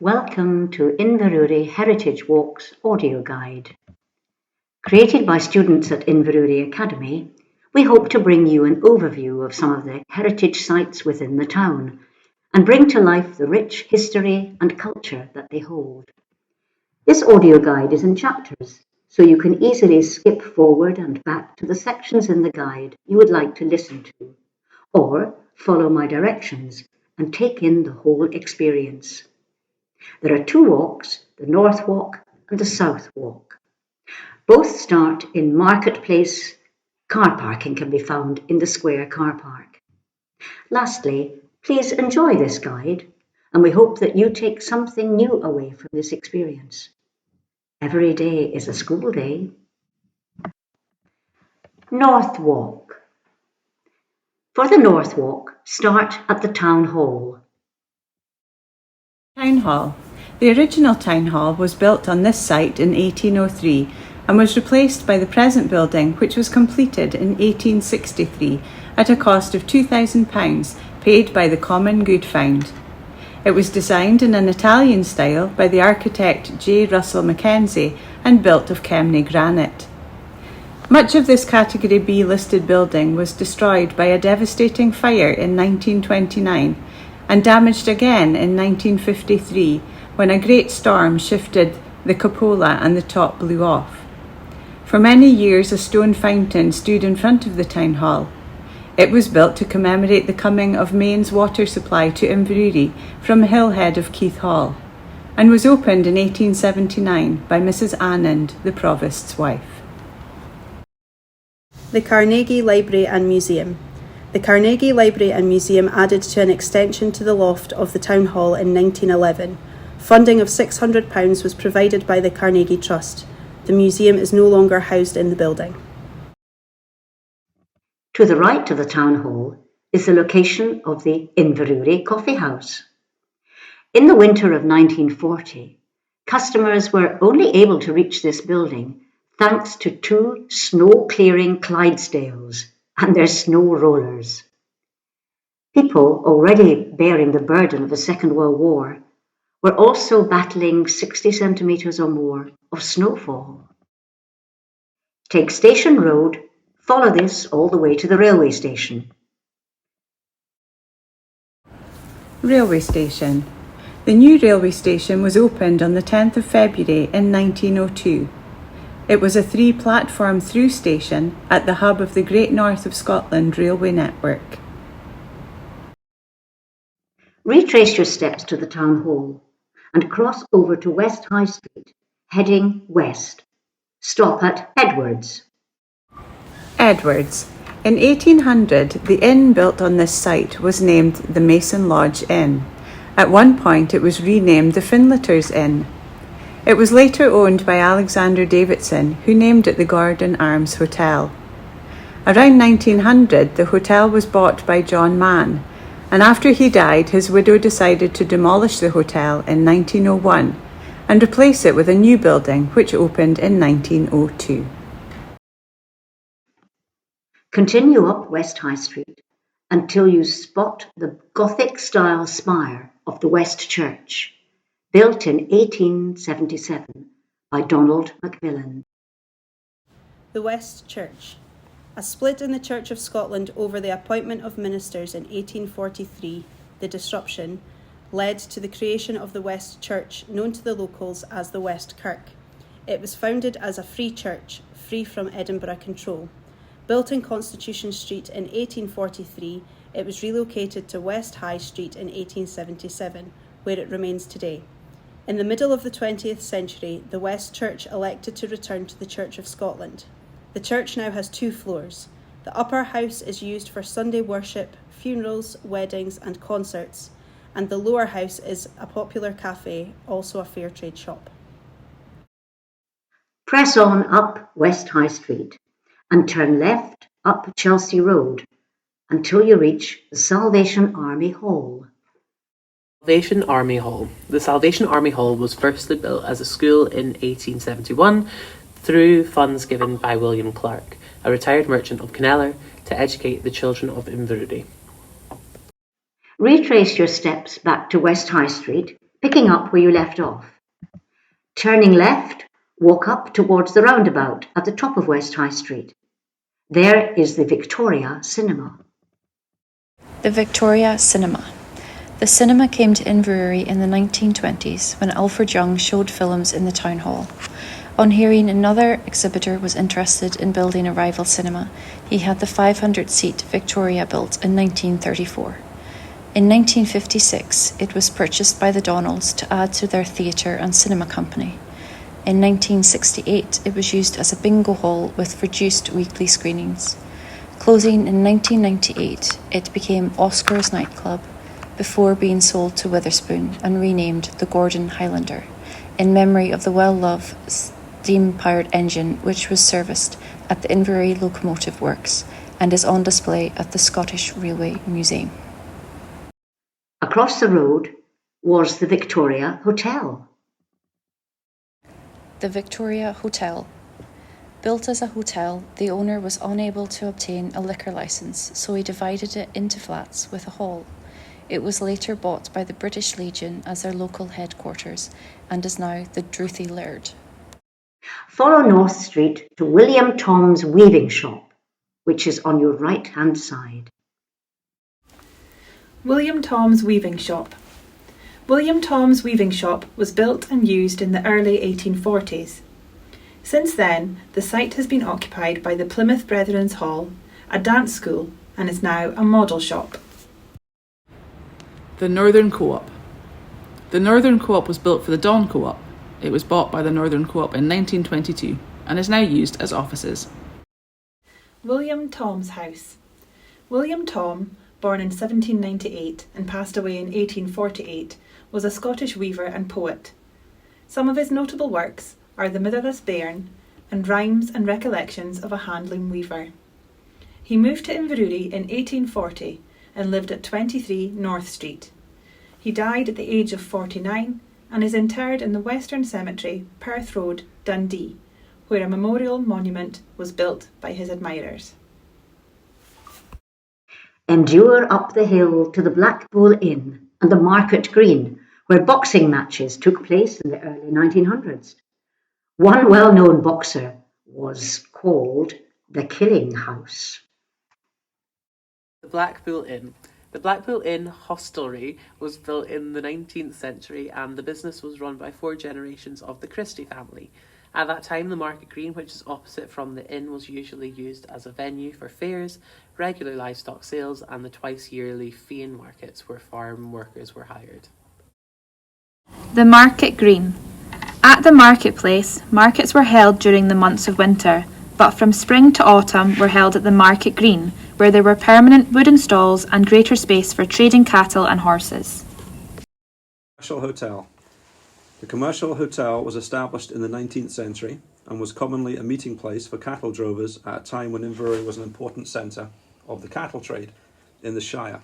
Welcome to Inverurie Heritage Walks audio guide. Created by students at Inverurie Academy, we hope to bring you an overview of some of the heritage sites within the town and bring to life the rich history and culture that they hold. This audio guide is in chapters, so you can easily skip forward and back to the sections in the guide you would like to listen to, or follow my directions and take in the whole experience. There are two walks, the North Walk and the South Walk. Both start in Marketplace. Car parking can be found in the square car park. Lastly, please enjoy this guide, and we hope that you take something new away from this experience. Every day is a school day. North Walk. For the North Walk, start at the Town Hall. Town Hall. The original Town Hall was built on this site in 1803 and was replaced by the present building, which was completed in 1863 at a cost of £2,000 paid by the Common Good Fund. It was designed in an Italian style by the architect J. Russell Mackenzie and built of Kemney granite. Much of this Category B listed building was destroyed by a devastating fire in 1929 and damaged again in 1953 when a great storm shifted the cupola and the top blew off. For many years a stone fountain stood in front of the town hall. It was built to commemorate the coming of Maine's water supply to Inverurie from the hillhead of Keith Hall, and was opened in 1879 by Mrs. Anand, the Provost's wife. The Carnegie Library and Museum. The Carnegie Library and Museum added to an extension to the loft of the Town Hall in 1911. Funding of £600 was provided by the Carnegie Trust. The museum is no longer housed in the building. To the right of the Town Hall is the location of the Inverurie Coffee House. In the winter of 1940, customers were only able to reach this building thanks to two snow-clearing Clydesdales and their snow rollers. People already bearing the burden of the Second World War were also battling 60 centimetres or more of snowfall. Take Station Road, follow this all the way to the railway station. Railway station. The new railway station was opened on the 10th of February in 1902. It was a 3-platform through station at the hub of the Great North of Scotland railway network. Retrace your steps to the Town Hall and cross over to West High Street, heading west. Stop at Edwards. Edwards. In 1800, the inn built on this site was named the Mason Lodge Inn. At one point it was renamed the Finlaters Inn. It was later owned by Alexander Davidson, who named it the Gordon Arms Hotel. Around 1900, the hotel was bought by John Mann, and after he died, his widow decided to demolish the hotel in 1901 and replace it with a new building which opened in 1902. Continue up West High Street until you spot the Gothic-style spire of the West Church, built in 1877 by Donald Macmillan. The West Church. A split in the Church of Scotland over the appointment of ministers in 1843, the disruption, led to the creation of the West Church, known to the locals as the West Kirk. It was founded as a free church, free from Edinburgh control. Built in Constitution Street in 1843, it was relocated to West High Street in 1877, where it remains today. In the middle of the 20th century, the West Church elected to return to the Church of Scotland. The church now has 2 floors. The upper house is used for Sunday worship, funerals, weddings and concerts, and the lower house is a popular cafe, also a fair trade shop. Press on up West High Street and turn left up Chelsea Road until you reach the Salvation Army Hall. Salvation Army Hall. The Salvation Army Hall was firstly built as a school in 1871 through funds given by William Clark, a retired merchant of Kintore, to educate the children of Inverurie. Retrace your steps back to West High Street, picking up where you left off. Turning left, walk up towards the roundabout at the top of West High Street. There is the Victoria Cinema. The Victoria Cinema. The cinema came to Inverurie in the 1920s when Alfred Young showed films in the town hall. On hearing another exhibitor was interested in building a rival cinema, he had the 500-seat Victoria built in 1934. In 1956, it was purchased by the Donalds to add to their theatre and cinema company. In 1968, it was used as a bingo hall with reduced weekly screenings. Closing in 1998, it became Oscar's nightclub, before being sold to Witherspoon and renamed the Gordon Highlander, in memory of the well-loved steam-powered engine which was serviced at the Inverurie Locomotive Works and is on display at the Scottish Railway Museum. Across the road was the Victoria Hotel. The Victoria Hotel. Built as a hotel, the owner was unable to obtain a liquor licence, so he divided it into flats with a hall. It was later bought by the British Legion as their local headquarters and is now the Druthi Laird. Follow North Street to William Thom's weaving shop, which is on your right-hand side. William Thom's weaving shop. William Thom's weaving shop was built and used in the early 1840s. Since then, the site has been occupied by the Plymouth Brethren's Hall, a dance school, and is now a model shop. The Northern Co-op. The Northern Co-op was built for the Don Co-op. It was bought by the Northern Co-op in 1922 and is now used as offices. William Thom's house. William Thom, born in 1798 and passed away in 1848, was a Scottish weaver and poet. Some of his notable works are The Mitherless Bairn and Rhymes and Recollections of a Handloom Weaver. He moved to Inverurie in 1840 and lived at 23 North Street. He died at the age of 49 and is interred in the Western Cemetery, Perth Road, Dundee, where a memorial monument was built by his admirers. Endure up the hill to the Black Bull Inn and the Market Green, where boxing matches took place in the early 1900s. One well-known boxer was called the Killing House. The Blackpool Inn. The Blackpool Inn hostelry was built in the 19th century and the business was run by 4 generations of the Crichie family. At that time, the Market Green, which is opposite from the inn, was usually used as a venue for fairs, regular livestock sales and the twice-yearly Fian markets where farm workers were hired. The Market Green. At the marketplace, markets were held during the months of winter, but from spring to autumn were held at the Market Green, where there were permanent wooden stalls and greater space for trading cattle and horses. Commercial Hotel. The Commercial Hotel was established in the 19th century and was commonly a meeting place for cattle drovers at a time when Inverurie was an important centre of the cattle trade in the Shire.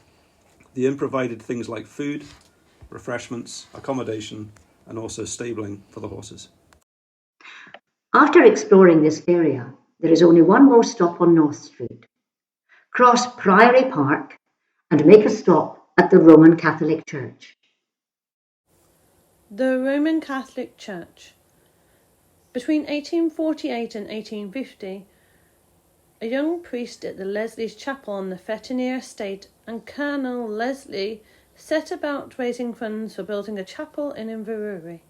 The inn provided things like food, refreshments, accommodation, and also stabling for the horses. After exploring this area, there is only one more stop on North Street. Cross Priory Park and make a stop at the Roman Catholic Church. The Roman Catholic Church. Between 1848 and 1850, a young priest at the Leslie's Chapel on the Fetinier estate and Colonel Leslie set about raising funds for building a chapel in Inverurie.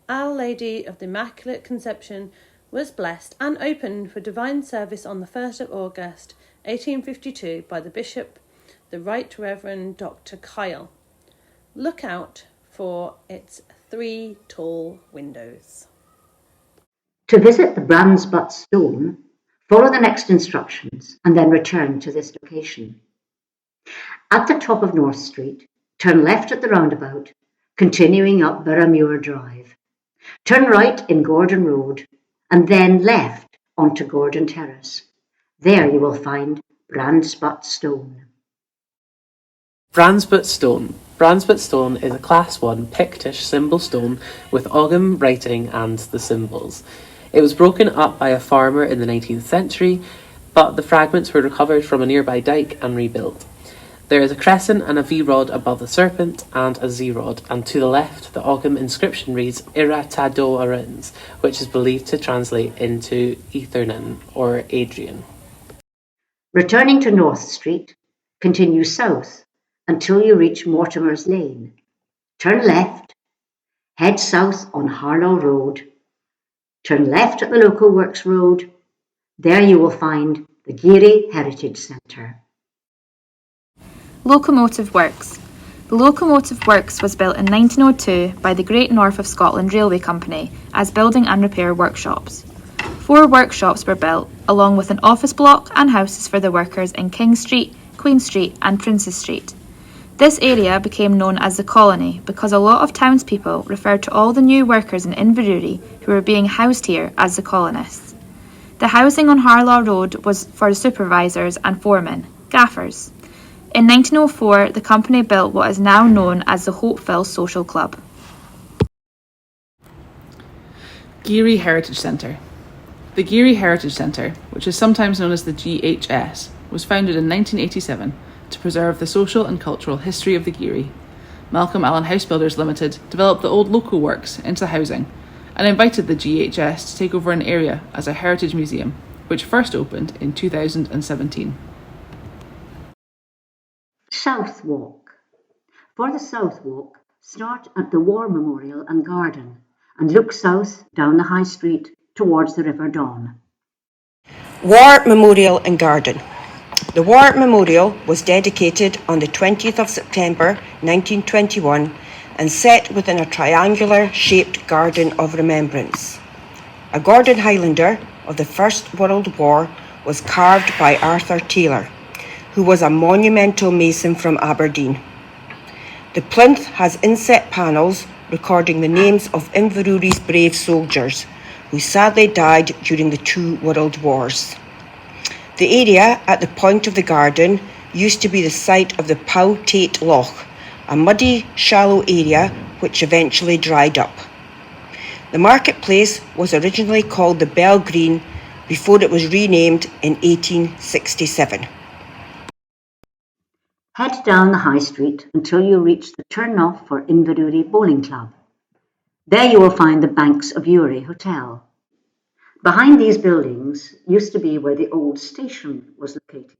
Our Lady of the Immaculate Conception was blessed and opened for divine service on the 1st of August 1852 by the Bishop, the Right Reverend Dr. Kyle. Look out for its 3 tall windows. To visit the Brandsbutt Stone, follow the next instructions and then return to this location. At the top of North Street, turn left at the roundabout, continuing up Burramuir Drive. Turn right in Gordon Road and then left onto Gordon Terrace. There you will find Brandsbutt Stone. Brandsbutt Stone. Brandsbutt Stone is a Class 1 Pictish symbol stone with Ogham writing and the symbols. It was broken up by a farmer in the 19th century, but the fragments were recovered from a nearby dike and rebuilt. There is a crescent and a V-rod above the serpent and a Z-rod, and to the left the Ogham inscription reads Iratado Arins, which is believed to translate into Ethernan or Adrian. Returning to North Street, continue south until you reach Mortimer's Lane. Turn left, head south on Harlow Road. Turn left at the Local Works Road. There you will find the Geary Heritage Centre. Locomotive Works. The Locomotive Works was built in 1902 by the Great North of Scotland Railway Company as building and repair workshops. 4 workshops were built, along with an office block and houses for the workers in King Street, Queen Street and Princes Street. This area became known as the Colony because a lot of townspeople referred to all the new workers in Inverurie who were being housed here as the colonists. The housing on Harlaw Road was for the supervisors and foremen, gaffers. In 1904, the company built what is now known as the Hopeville Social Club. Geary Heritage Centre. The Geary Heritage Centre, which is sometimes known as the GHS, was founded in 1987 to preserve the social and cultural history of the Geary. Malcolm Allen House Builders Limited developed the old local works into housing and invited the GHS to take over an area as a heritage museum, which first opened in 2017. South Walk. For the South Walk, start at the War Memorial and Garden and look south down the High Street towards the River Don. War Memorial and Garden. The War Memorial was dedicated on the 20th of September 1921 and set within a triangular-shaped garden of remembrance. A Gordon Highlander of the First World War was carved by Arthur Taylor, who was a monumental mason from Aberdeen. The plinth has inset panels recording the names of Inverurie's brave soldiers, who sadly died during the 2 world wars. The area at the point of the garden used to be the site of the Pow Tate Loch, a muddy, shallow area which eventually dried up. The marketplace was originally called the Bell Green before it was renamed in 1867. Head down the High Street until you reach the turn-off for Inverurie Bowling Club. There you will find the Banks of Ury Hotel. Behind these buildings used to be where the old station was located.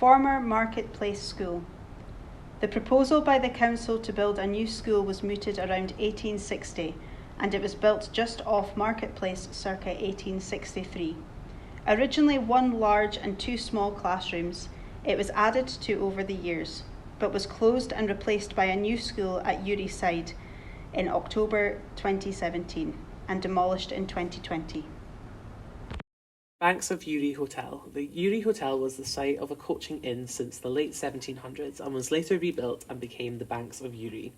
Former Marketplace School. The proposal by the council to build a new school was mooted around 1860, and it was built just off Marketplace circa 1863. Originally 1 large and 2 small classrooms, it was added to over the years, but was closed and replaced by a new school at Ury Side in October 2017 and demolished in 2020. Banks of Ury Hotel. The Ury Hotel was the site of a coaching inn since the late 1700s and was later rebuilt and became the Banks of Ury.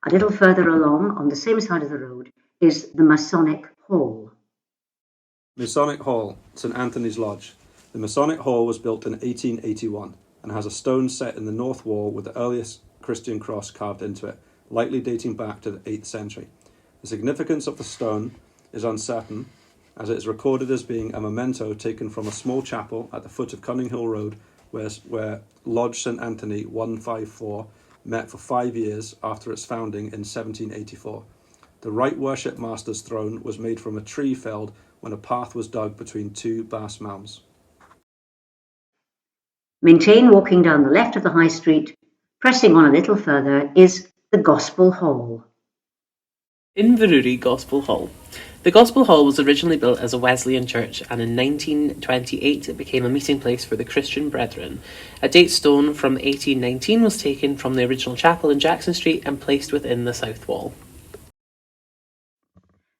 A little further along, on the same side of the road, is the Masonic Hall. Masonic Hall, St Anthony's Lodge. The Masonic Hall was built in 1881 and has a stone set in the north wall with the earliest Christian cross carved into it, likely dating back to the 8th century. The significance of the stone is uncertain, as it is recorded as being a memento taken from a small chapel at the foot of Cunning Hill Road, where Lodge St Anthony 154 met for 5 years after its founding in 1784. The Right Worship Master's throne was made from a tree felled when a path was dug between 2 bass mounds. Maintain walking down the left of the High Street. Pressing on a little further is the Gospel Hall. Inverurie Gospel Hall. The Gospel Hall was originally built as a Wesleyan church, and in 1928 it became a meeting place for the Christian Brethren. A date stone from 1819 was taken from the original chapel in Jackson Street and placed within the south wall.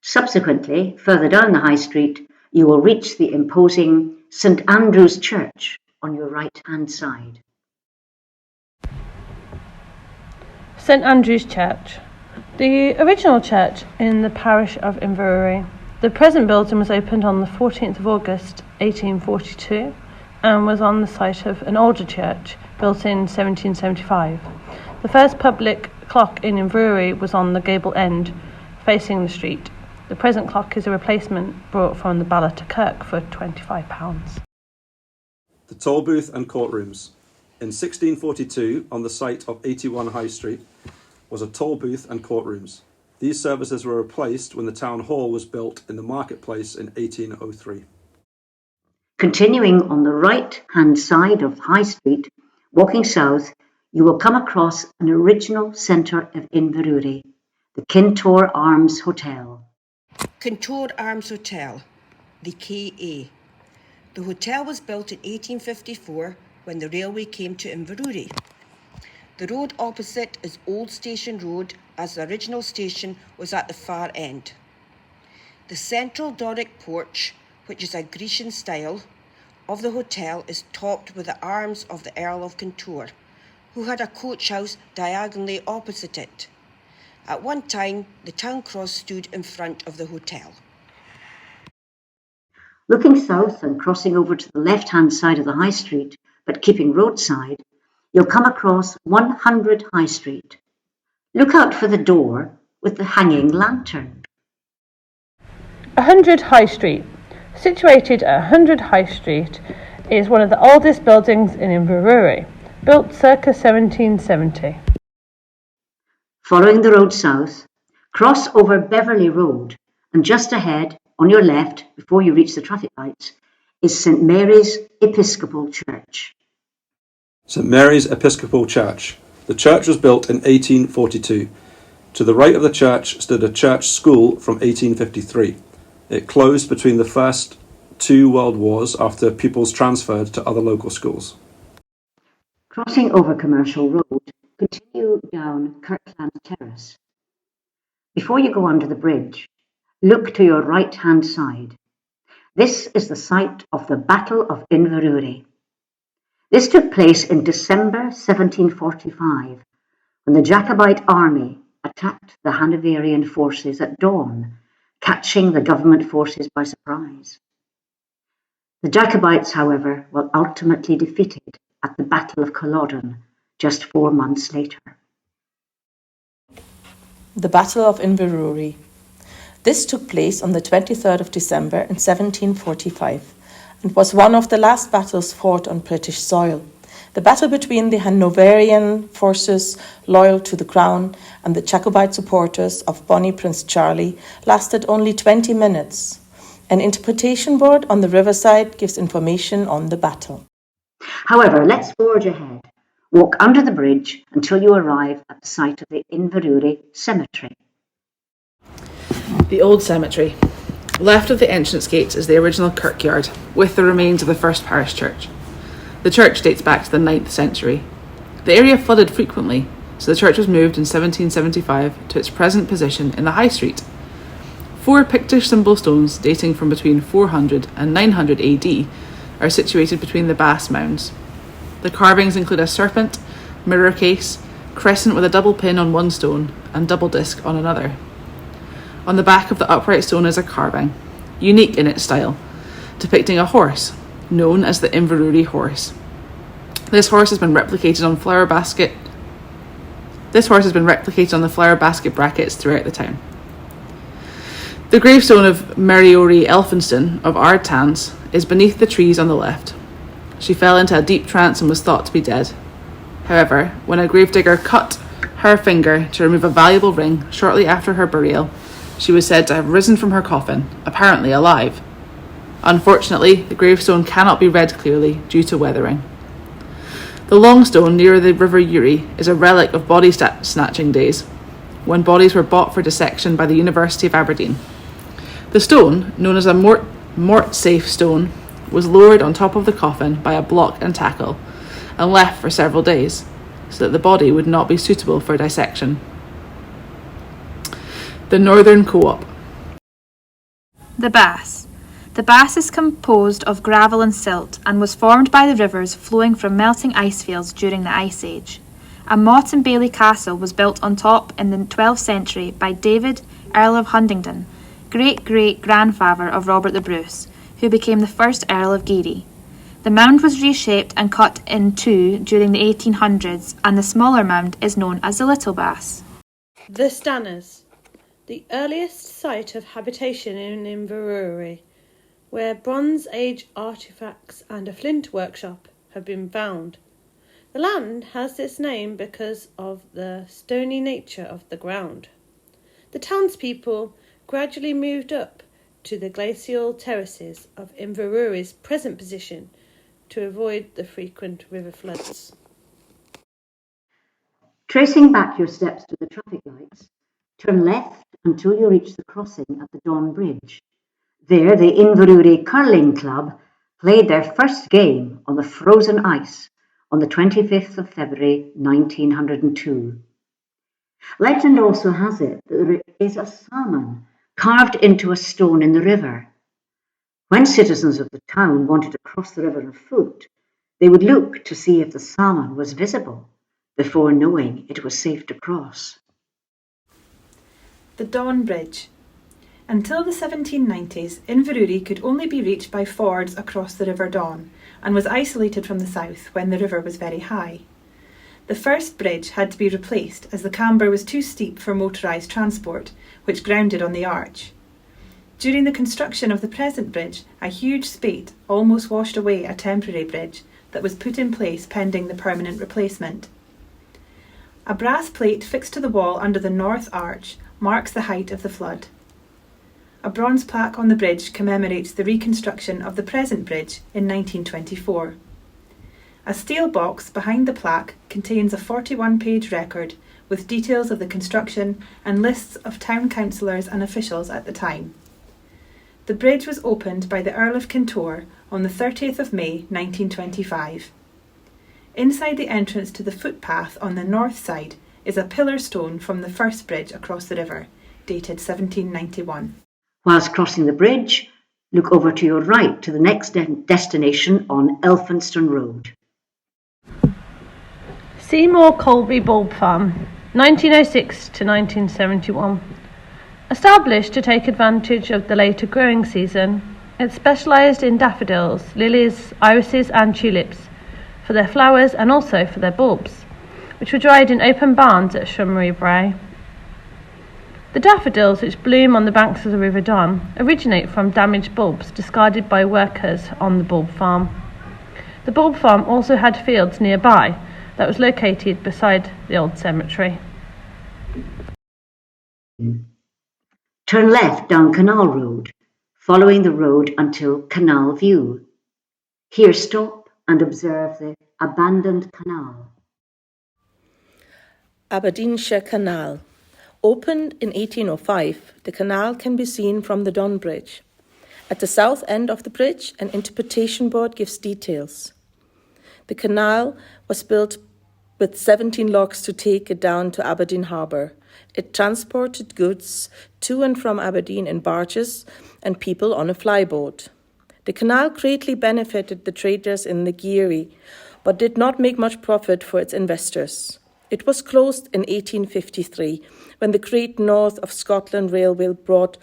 Subsequently, further down the High Street, you will reach the imposing St Andrew's Church on your right-hand side. St Andrew's Church. The original church in the parish of Inverurie. The present building was opened on the 14th of August 1842 and was on the site of an older church built in 1775. The first public clock in Inverurie was on the gable end facing the street. The present clock is a replacement brought from the Ballata Kirk for £25. The Tolbooth and courtrooms. In 1642, on the site of 81 High Street, was a Tolbooth and courtrooms. These services were replaced when the town hall was built in the marketplace in 1803. Continuing on the right-hand side of High Street, walking south, you will come across an original centre of Inverurie, the Kintore Arms Hotel. Kintore Arms Hotel, the KA. The hotel was built in 1854 when the railway came to Inverurie. The road opposite is Old Station Road, as the original station was at the far end. The central Doric porch, which is a Grecian style, of the hotel is topped with the arms of the Earl of Kintore, who had a coach house diagonally opposite it. At one time, the town cross stood in front of the hotel. Looking south and crossing over to the left-hand side of the High Street, but keeping roadside, you'll come across 100 High Street. Look out for the door with the hanging lantern. 100 High Street. Situated at 100 High Street is one of the oldest buildings in Inverurie, built circa 1770. Following the road south, cross over Beverley Road, and just ahead, on your left, before you reach the traffic lights, is St Mary's Episcopal Church. St Mary's Episcopal Church. The church was built in 1842. To the right of the church stood a church school from 1853. It closed between the first two world wars after pupils transferred to other local schools. Crossing over Commercial Road, continue down Kirkland Terrace. Before you go under the bridge, look to your right-hand side. This is the site of the Battle of Inverurie. This took place in December 1745, when the Jacobite army attacked the Hanoverian forces at dawn, catching the government forces by surprise. The Jacobites, however, were ultimately defeated at the Battle of Culloden just 4 months later. The Battle of Inverurie. This took place on the 23rd of December in 1745 and was one of the last battles fought on British soil. The battle between the Hanoverian forces loyal to the Crown and the Jacobite supporters of Bonnie Prince Charlie lasted only 20 minutes. An interpretation board on the riverside gives information on the battle. However, let's forge ahead. Walk under the bridge until you arrive at the site of the Inverurie Cemetery. The Old Cemetary. Left of the entrance gates is the original kirkyard, with the remains of the first parish church. The church dates back to the 9th century. The area flooded frequently, so the church was moved in 1775 to its present position in the High Street. 4 Pictish symbol stones dating from between 400 and 900 AD are situated between the Bass Mounds. The carvings include a serpent, mirror case, crescent with a double pin on one stone, and double disc on another. On the back of the upright stone is a carving, unique in its style, depicting a horse, known as the Inverurie horse. This horse has been replicated on the flower basket brackets throughout the town. The gravestone of Mariori Elphinston of Ardtans is beneath the trees on the left. She fell into a deep trance and was thought to be dead. However, when a gravedigger cut her finger to remove a valuable ring shortly after her burial, she was said to have risen from her coffin, apparently alive. Unfortunately, the gravestone cannot be read clearly due to weathering. The long stone near the River Ury is a relic of body snatching days, when bodies were bought for dissection by the University of Aberdeen. The stone, known as a mort-safe stone, was lowered on top of the coffin by a block and tackle and left for several days, so that the body would not be suitable for dissection. The Northern Co-op. The Bass. The Bass is composed of gravel and silt and was formed by the rivers flowing from melting ice fields during the Ice Age. A motte and bailey castle was built on top in the 12th century by David, Earl of Huntingdon, great-great-grandfather of Robert the Bruce, who became the first Earl of Geary. The mound was reshaped and cut in two during the 1800s, and the smaller mound is known as the Little Bass. The Stanners, the earliest site of habitation in Inverurie. where Bronze Age artefacts and a flint workshop have been found. The land has this name because of the stony nature of the ground. The townspeople gradually moved up to the glacial terraces of Inverurie's present position to avoid the frequent river floods. Tracing back your steps to the traffic lights, turn left until you reach the crossing at the Don Bridge. There, the Inverurie Curling Club played their first game on the frozen ice on the 25th of February 1902. Legend also has it that there is a salmon carved into a stone in the river. When citizens of the town wanted to cross the river on foot, they would look to see if the salmon was visible before knowing it was safe to cross. The Don Bridge. Until the 1790s, Inverurie could only be reached by fords across the River Don and was isolated from the south when the river was very high. The first bridge had to be replaced as the camber was too steep for motorised transport, which grounded on the arch. During the construction of the present bridge, a huge spate almost washed away a temporary bridge that was put in place pending the permanent replacement. A brass plate fixed to the wall under the north arch marks the height of the flood. A bronze plaque on the bridge commemorates the reconstruction of the present bridge in 1924. A steel box behind the plaque contains a 41-page record with details of the construction and lists of town councillors and officials at the time. The bridge was opened by the Earl of Kintore on the 30th of May 1925. Inside the entrance to the footpath on the north side is a pillar stone from the first bridge across the river, dated 1791. Whilst crossing the bridge, look over to your right to the next destination on Elphinstone Road. Seymour Cobley Bulb Farm, 1906 to 1971. Established to take advantage of the later growing season, it specialised in daffodils, lilies, irises and tulips for their flowers and also for their bulbs, which were dried in open barns at Shummery Brae. The daffodils, which bloom on the banks of the River Don, originate from damaged bulbs discarded by workers on the bulb farm. The bulb farm also had fields nearby that was located beside the Old Cemetary. Turn left down Canal Road, following the road until Canal View. Here stop and observe the abandoned canal. Aberdeenshire Canal. Opened in 1805, the canal can be seen from the Don Bridge. At the south end of the bridge, an interpretation board gives details. The canal was built with 17 locks to take it down to Aberdeen Harbour. It transported goods to and from Aberdeen in barges and people on a flyboat. The canal greatly benefited the traders in the Garioch, but did not make much profit for its investors. It was closed in 1853 when the Great North of Scotland Railway bought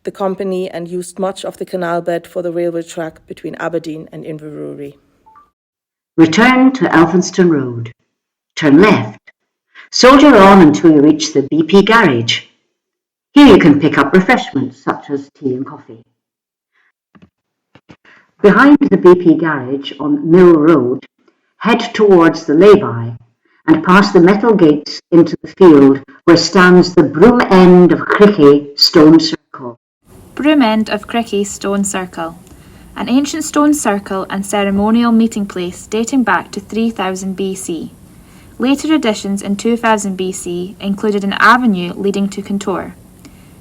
the company and used much of the canal bed for the railway track between Aberdeen and Inverurie. Return to Elphinstone Road. Turn left. Soldier on until you reach the BP garage. Here you can pick up refreshments such as tea and coffee. Behind the BP garage on Mill Road, head towards the lay-by and past the metal gates into the field where stands the Broomend of Crichie stone circle. Broomend of Crichie stone circle. An ancient stone circle and ceremonial meeting place dating back to 3000 BC. Later additions in 2000 BC included an avenue leading to Kintore.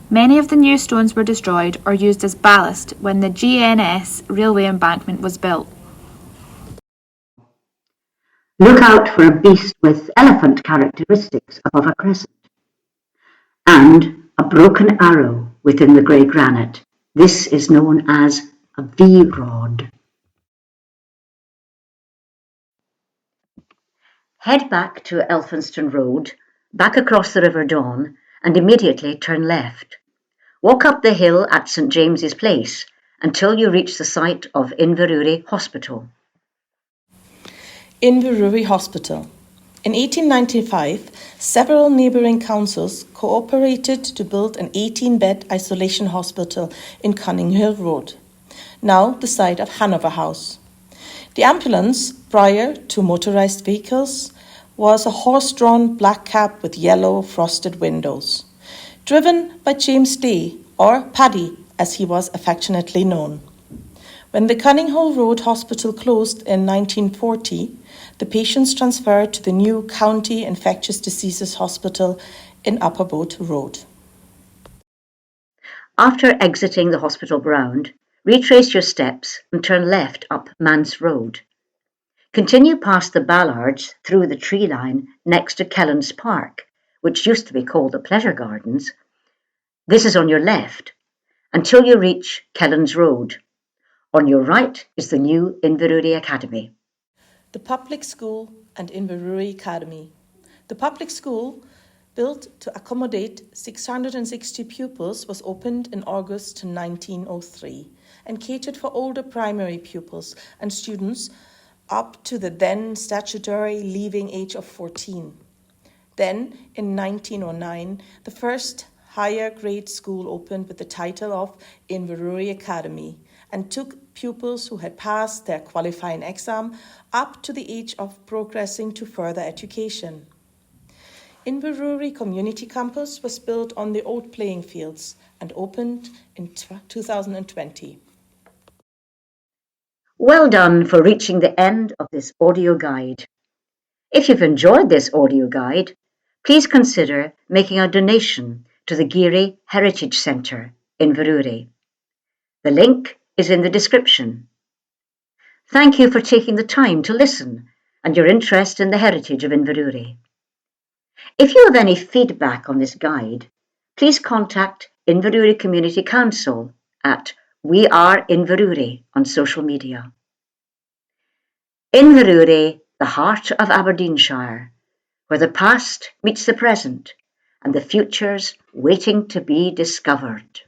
Many of the new stones were destroyed or used as ballast when the GNS railway embankment was built. Look out for a beast with elephant characteristics above a crescent. And a broken arrow within the grey granite. This is known as a V-rod. Head back to Elphinstone Road, back across the River Don, and immediately turn left. Walk up the hill at St James's Place until you reach the site of Inverurie Hospital. Inverurie Hospital. In 1895, several neighbouring councils cooperated to build an 18-bed isolation hospital in Cunning Hill Road. now the site of Hanover House. The ambulance, prior to motorised vehicles, was a horse-drawn black cab with yellow frosted windows, driven by James Day, or Paddy as he was affectionately known. When the Cunninghall Road Hospital closed in 1940, the patients transferred to the new County Infectious Diseases Hospital in Upper Boat Road. After exiting the hospital ground, retrace your steps and turn left up Mance Road. Continue past the Ballards through the tree line next to Kellens Park, which used to be called the Pleasure Gardens. This is on your left, until you reach Kellens Road. On your right is the new Inverurie Academy. The Public School and Inverurie Academy. The public school, built to accommodate 660 pupils, was opened in August 1903 and catered for older primary pupils and students up to the then statutory leaving age of 14. Then, in 1909, the first higher grade school opened with the title of Inverurie Academy and took pupils who had passed their qualifying exam up to the age of progressing to further education. Inverurie Community Campus was built on the old playing fields and opened in 2020. Well done for reaching the end of this audio guide. If you've enjoyed this audio guide, please consider making a donation to the Geary Heritage Centre, Inverurie. The link is in the description. Thank you for taking the time to listen and your interest in the heritage of Inverurie. If you have any feedback on this guide, please contact Inverurie Community Council at We Are Inverurie on social media. Inverurie, the heart of Aberdeenshire, where the past meets the present and the future's waiting to be discovered.